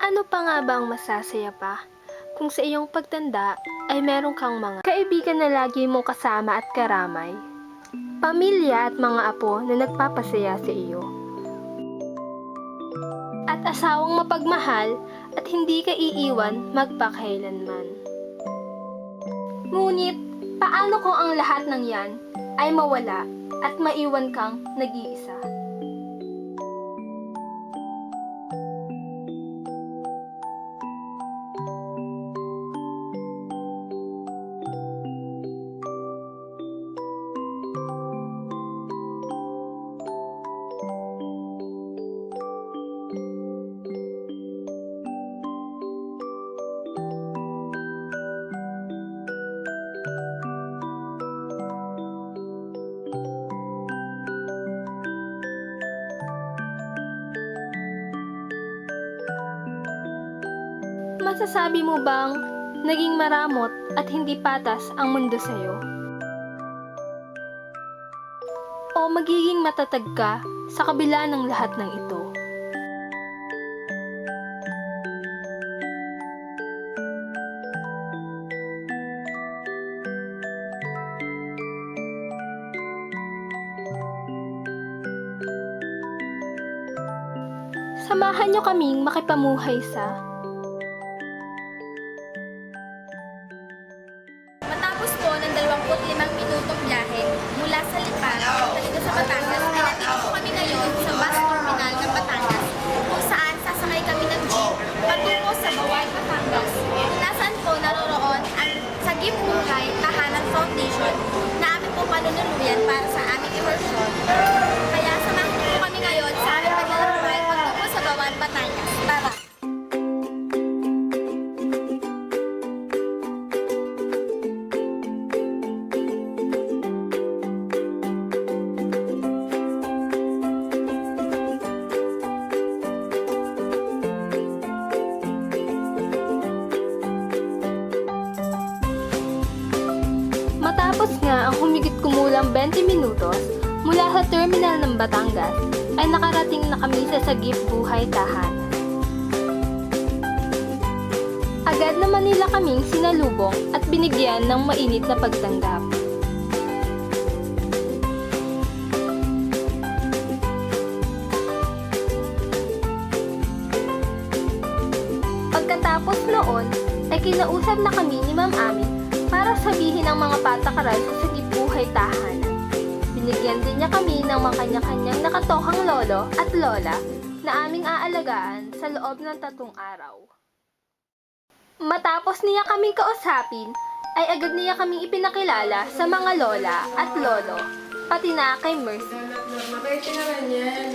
Ano pa nga ba ang masasaya pa kung sa iyong pagtanda ay meron kang mga kaibigan na lagi mong kasama at karamay, pamilya at mga apo na nagpapasaya sa iyo, at asawang mapagmahal at hindi ka iiwan magpakailanman. Ngunit, paano kung ang lahat ng yan ay mawala at maiwan kang nag-iisa? Masasabi mo bang naging maramot at hindi patas ang mundo sa'yo? O magiging matatag ka sa kabila ng lahat ng ito? Samahan niyo kaming makipamuhay sa Matapos po ng 25 minutong biyahe mula sa Lipa papunta sa Batangas, ay nandito po kami ngayon sa bus terminal ng Batangas, kung saan sasakay kami ng jeep patungo sa Bawal, Batangas, kung nasaan po naroroon ang Sagip Buhay Tahanan Foundation na aming po panunuluyan para sa aming immersion. Kaya samahan niyo po kami ngayon sa aming paglalakbay patungo sa Bawal, Batangas. Tara! Matapos nga ang humigit kumulang 20 minutos mula sa terminal ng Batangas, ay nakarating na kami sa Sagip Buhay Tahanan. Agad naman nila kaming sinalubong at binigyan ng mainit na pagtanggap. Pagkatapos noon, ay kinausap na kami ni Ma'am Ami para sabihin ang mga patakaran sa Sagip Buhay Tahanan. Binigyan din niya kami ng mga kanya-kanyang nakatohang lolo at lola na aming aalagaan sa loob ng 3 araw. Matapos niya kaming kausapin, ay agad niya kaming ipinakilala sa mga lola at lolo, pati na kay Mercy. Mabait ka naman yan.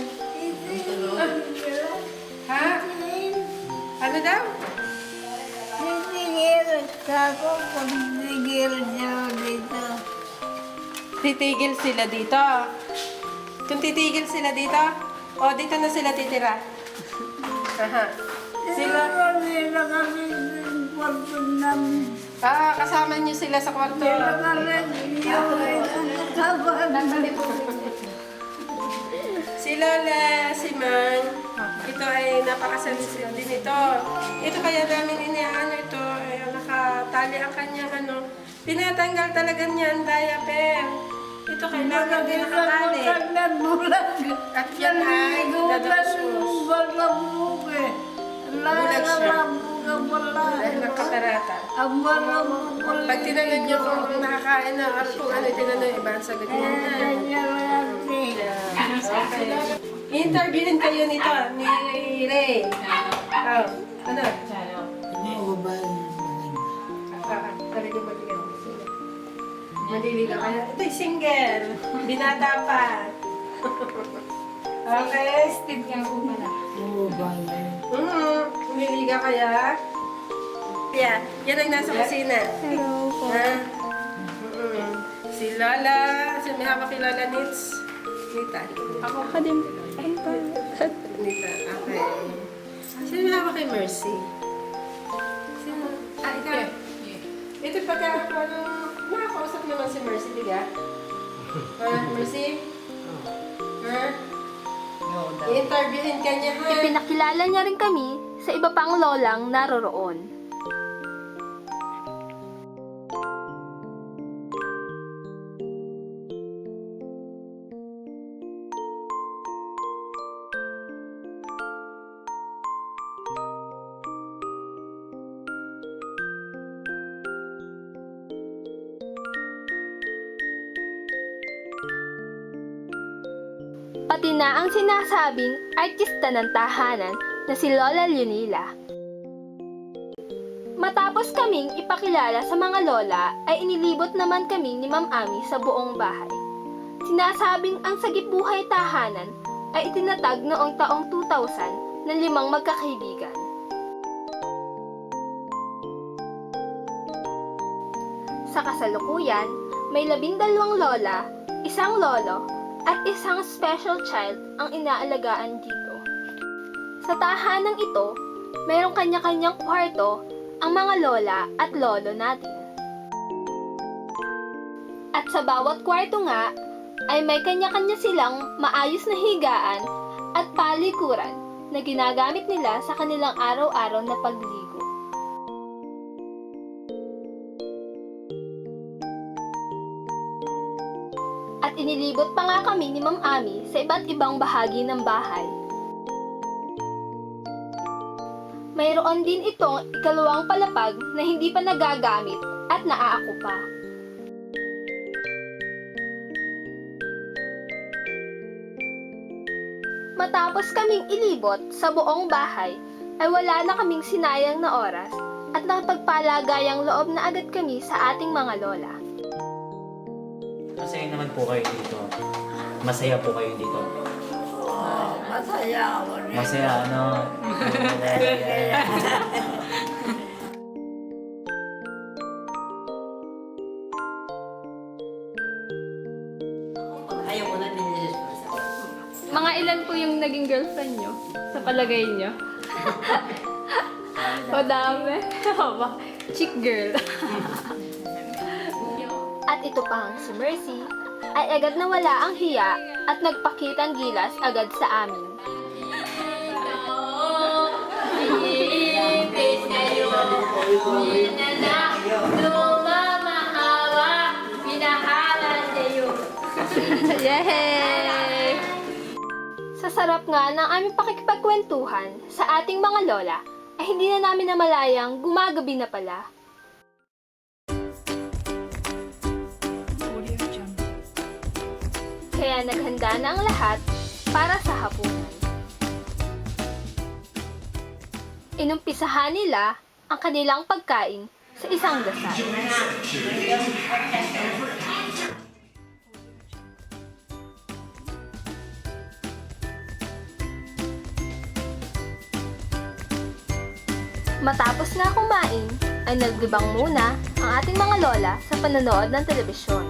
Ha? Ano daw? Titigil ako kung titigil niyo dito. Titigil sila dito. Kung titigil sila dito, o dito na sila titira. Aha. Sila, Nila kami ng kwarto namin. kasama niyo sila sa kwarto. Nila kami yung kasabahan. Si Lola, si Mang, ito ay napakasensitive din ito. Ito kaya namin iniano ito, ay nakatali ang kanyang tinatanggal talaga niya ang diaper. Ito kailangan din nakatali. At yan ay dadasos. Bulag siya. Dahil nakatarata. Pag tinanong niyo kung nakakain na, kung ano tinanong, iba ang sagot niya. Okay. Interviewin kayo nito, ni Ray. Oh, ano? Talagang maligaw. Maliligaw kayo. Ito'y single. Binata pa. Okay. Steve ka po pala. Maliligaw kaya? Yeah, yan ang nasa kusina. Hello po. Ha? Si Lola, si may hawak kay Lola Nits. Nita. Ako din. Nita, okay. Sino may hawak kay Mercy? Sino? Ikaw. Ito pagka, nakakausap naman si Mercy, diga? Mercy? Ha? I-interviewin ka niya, ha? Ipinakilala niya rin kami sa sa iba pang lolang naroroon. Pati na ang sinasabing artista ng tahanan na si Lola Leonila. Matapos kaming ipakilala sa mga lola, ay inilibot naman kami ni Ma'am Ami sa buong bahay. Sinasabing ang sagip buhay tahanan ay itinatag noong taong 2000 ng 5 magkakaibigan. Sa kasalukuyan, may 12 lola, 1 lolo, at isang special child ang inaalagaan dito. Sa tahanang ito, mayroong kanya-kanyang kwarto ang mga lola at lolo natin. At sa bawat kwarto nga, ay may kanya-kanya silang maayos na higaan at palikuran na ginagamit nila sa kanilang araw-araw na pagligo. At inilibot pa nga kami ni Ma'am Ami sa iba't ibang bahagi ng bahay. Mayroon din itong ikalawang palapag na hindi pa nagagamit at naaakupa. Matapos kaming ilibot sa buong bahay, ay wala na kaming sinayang na oras at nakapagpalagayang loob na agad kami sa ating mga lola. Masaya naman po kayo dito. Masaya po kayo dito. Masaya ako rin. Masaya, ano? Ayaw ko na din. Mga ilan po yung naging girlfriend nyo sa palagay nyo? Madami. Chick girl. At ito pang si Mercy ay agad na wala ang hiya at nagpakitang gilas agad sa amin. Yay! Sa sarap nga ng aming pakikipagkwentuhan sa ating mga lola, ay hindi na namin namalayang gumagabi na pala. Kaya naghanda na ang lahat para sa hapunan. Inumpisahan nila ang kanilang pagkain sa isang dasal. Matapos na kumain, ay naglibang muna ang ating mga lola sa panonood ng telebisyon.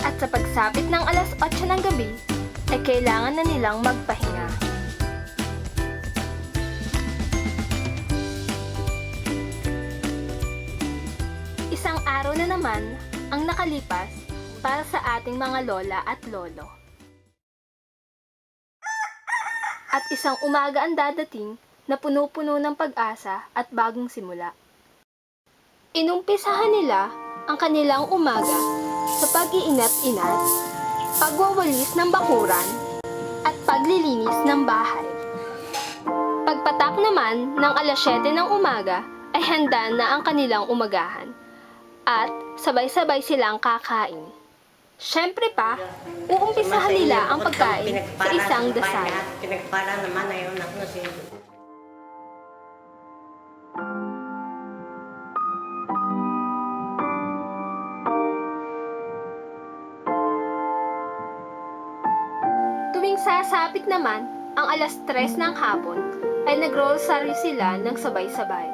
At sa pagsapit ng alas 8 ng gabi, ay kailangan na nilang magpahinga. Isang araw na naman ang nakalipas para sa ating mga lola at lolo. At isang umaga ang dadating na puno-puno ng pag-asa at bagong simula. Inumpisahan nila ang kanilang umaga sa pag-iinat-inat, pagwawalis ng bakuran, at paglilinis ng bahay. Pagpatak naman ng alas 7 ng umaga ay handa na ang kanilang umagahan at sabay-sabay silang kakain. Siyempre pa, uumpisahan nila ang pagkain sa isang dasal. Pinagpala naman ayaw na kasi. Tuwing sasapit naman ang alas 3 ng hapon, ay nag-rosary sila ng sabay-sabay.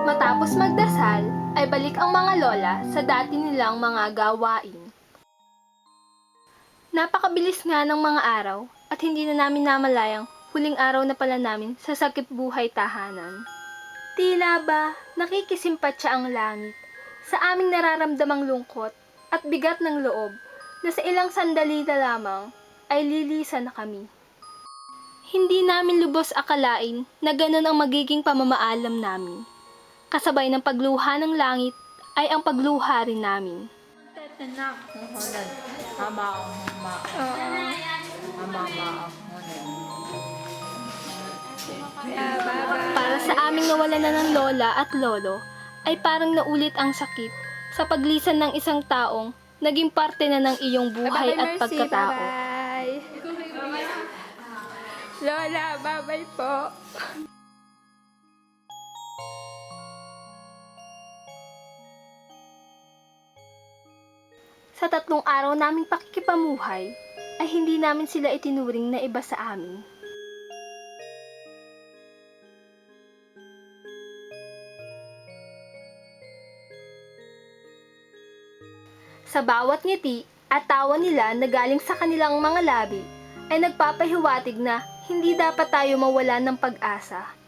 Matapos magdasal, ay balik ang mga lola sa dati nilang mga gawain. Napakabilis nga ng mga araw at hindi na namin namalayang huling araw na pala namin sa sakip buhay tahanan. Tila ba nakikisimpatya ang langit sa aming nararamdamang lungkot at bigat ng loob na sa ilang sandali na lamang ay lilisan na kami. Hindi namin lubos akalain na ganun ang magiging pamamaalam namin. Kasabay ng pagluha ng langit ay ang pagluha rin namin. Para sa aming nawalan na ng lola at lolo, ay parang naulit ang sakit sa paglisan ng isang taong naging parte na ng iyong buhay at pagkatao. Bye. Lola, bye-bye po. Sa 3 araw naming pakikipamuhay, ay hindi namin sila itinuring na iba sa amin. Sa bawat ngiti at tawa nila na galing sa kanilang mga labi, ay nagpapahiwatig na hindi dapat tayo mawalan ng pag-asa.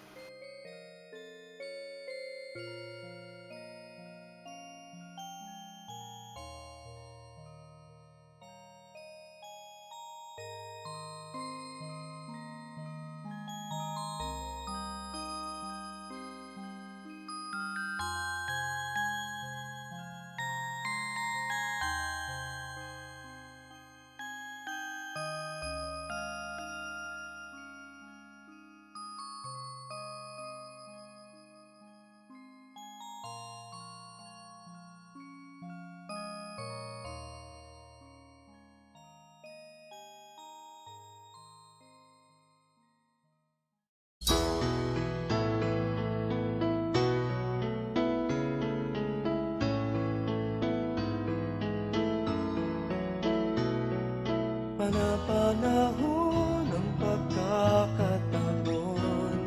Panapanahon ng pagkakataon,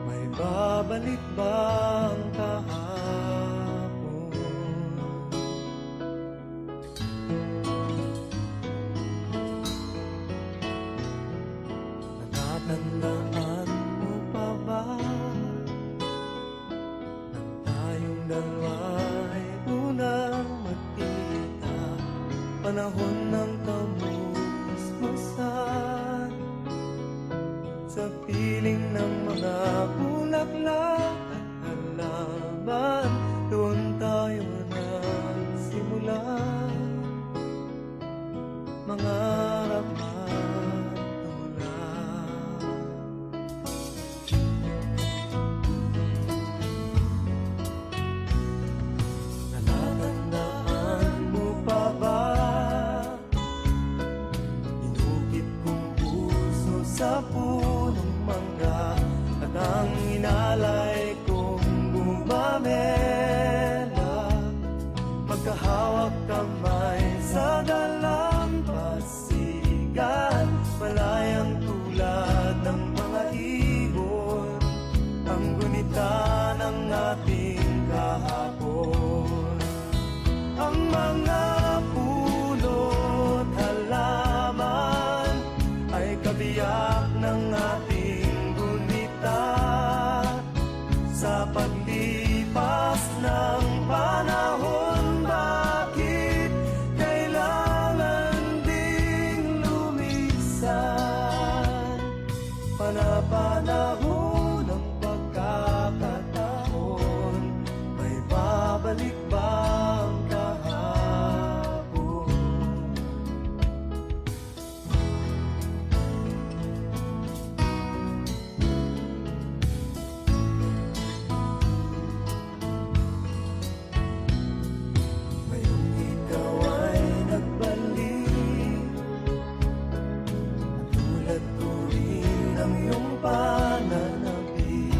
may babalik ba ang kahapon? Natatandaan mo pa ba nang tayong dalawa ay unang magkita? Panahon ng kamusmasan sa piling ng mga bulaklak at halaman, doon tayo nagsimula mangarap at tulad. Natatandaan mo pa ba inukit kong puso sa punong mangga at ang inalay kong bumamela, magkahawak kamay sa dalampasigan, malayang tulad ng mga ibon, ang gunita ng ating kahapon. Ang mga pulo't halaman ay kabiyak ng ating gunita sa paglipas ng panahon. Bakit kailangan ding lumisan? Panapanahon ng pagkakataon, may babalik ba ang kahapon? Ngayong ikaw ay nagbalik, tulad ko rin ang iyong pananabik,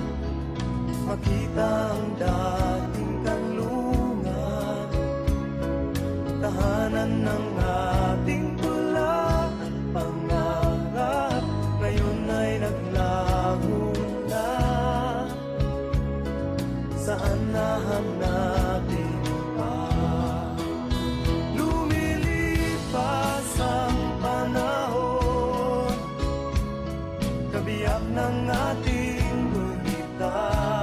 makita ang dating kanlungan, tahanan ng ating tula at pangarap, ngayon ay naglaho na. Saan nahanapin pa? Lumilipas ang panahon, ng ating gunitan.